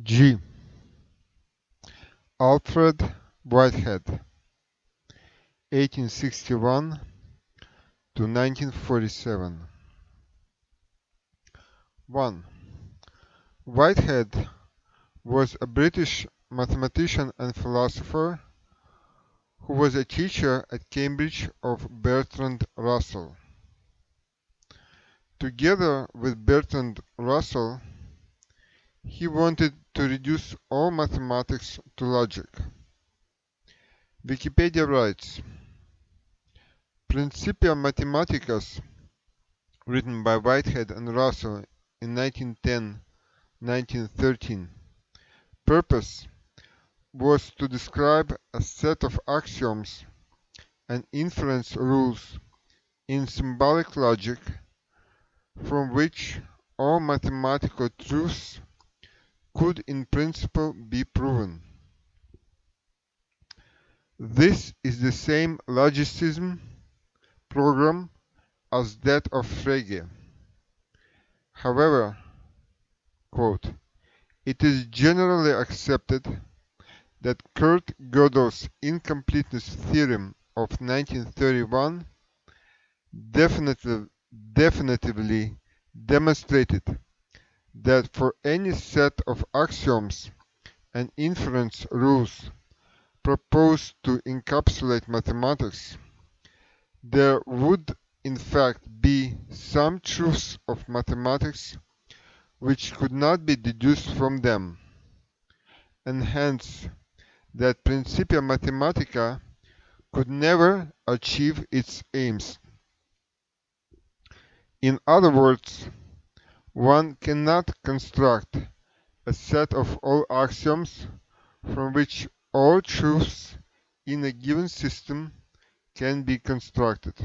G. Alfred Whitehead, 1861 to 1947. 1. Whitehead was a British mathematician and philosopher who was a teacher at Cambridge of Bertrand Russell. Together with Bertrand Russell, he wanted to reduce all mathematics to logic. Wikipedia writes, Principia Mathematicas, written by Whitehead and Russell in 1910-1913, purpose was to describe a set of axioms and inference rules in symbolic logic from which all mathematical truths could in principle be proven. This is the same logicism program as that of Frege. However, quote, it is generally accepted that Kurt Gödel's Incompleteness Theorem of 1931 definitively demonstrated that for any set of axioms and inference rules proposed to encapsulate mathematics, there would in fact be some truths of mathematics which could not be deduced from them, and hence that Principia Mathematica could never achieve its aims. In other words, one cannot construct a set of all axioms from which all truths in a given system can be constructed.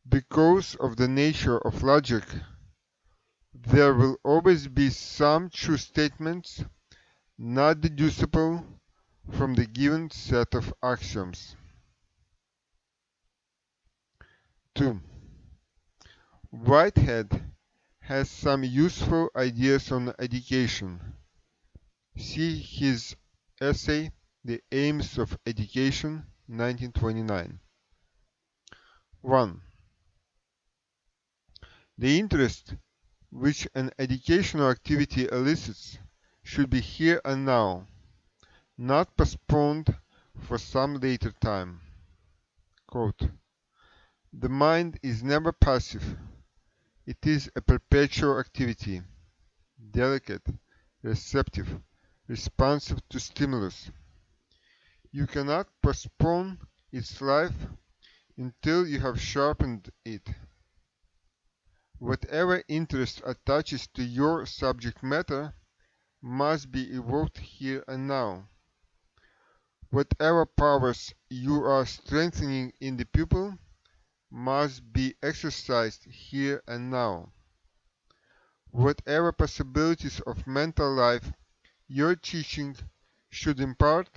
Because of the nature of logic, there will always be some true statements not deducible from the given set of axioms. 2. Whitehead has some useful ideas on education. See his essay, The Aims of Education, 1929. 1. The interest which an educational activity elicits should be here and now, not postponed for some later time. Quote, the mind is never passive. It is a perpetual activity, delicate, receptive, responsive to stimulus. You cannot postpone its life until you have sharpened it. Whatever interest attaches to your subject matter must be evoked here and now. Whatever powers you are strengthening in the pupil must be exercised here and now. Whatever possibilities of mental life your teaching should impart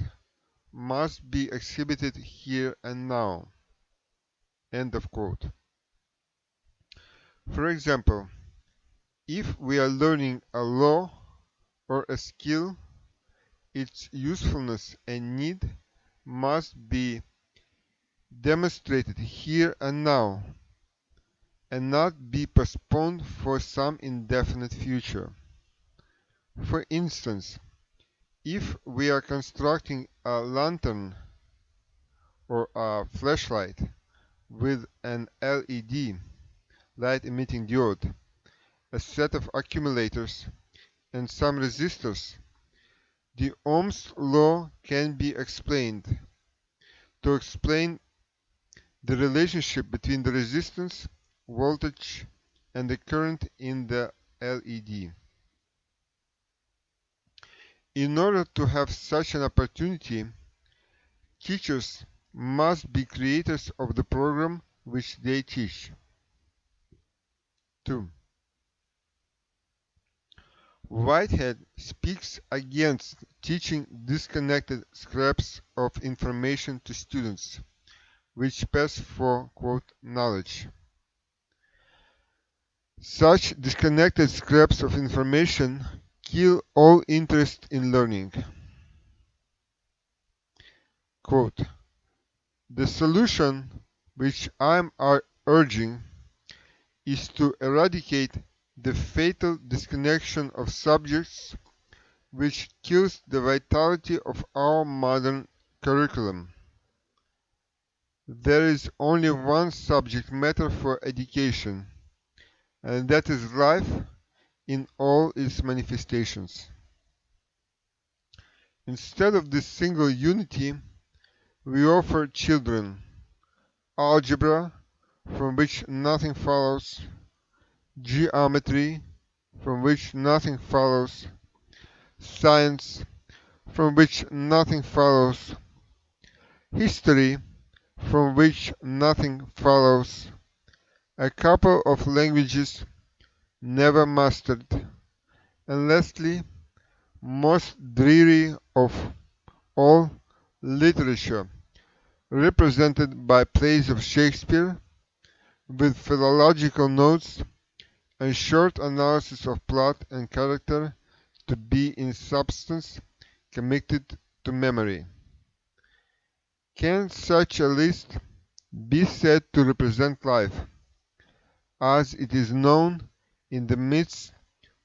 must be exhibited here and now. End of quote. For example, if we are learning a law or a skill, its usefulness and need must be demonstrated here and now, and not be postponed for some indefinite future. For instance, if we are constructing a lantern or a flashlight with an LED, light-emitting diode, a set of accumulators, and some resistors, the Ohm's law can be explained. To explain the relationship between the resistance, voltage, and the current in the LED. In order to have such an opportunity, teachers must be creators of the program which they teach. 2. Whitehead speaks against teaching disconnected scraps of information to students, which pass for, quote, knowledge. Such disconnected scraps of information kill all interest in learning. Quote, the solution which I am urging is to eradicate the fatal disconnection of subjects which kills the vitality of our modern curriculum. There is only one subject matter for education, and that is life in all its manifestations. Instead of this single unity, we offer children algebra, from which nothing follows, geometry, from which nothing follows, science, from which nothing follows, history, from which nothing follows, a couple of languages never mastered, and lastly, most dreary of all, literature, represented by plays of Shakespeare, with philological notes and short analysis of plot and character to be in substance committed to memory. Can such a list be said to represent life, as it is known in the midst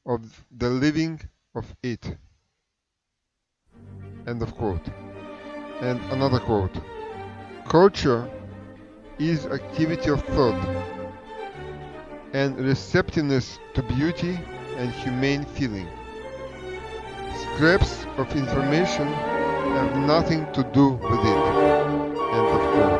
of the living of it? End of quote. And another quote. Culture is activity of thought and receptiveness to beauty and humane feeling. Scraps of information have nothing to do with it. End of quote.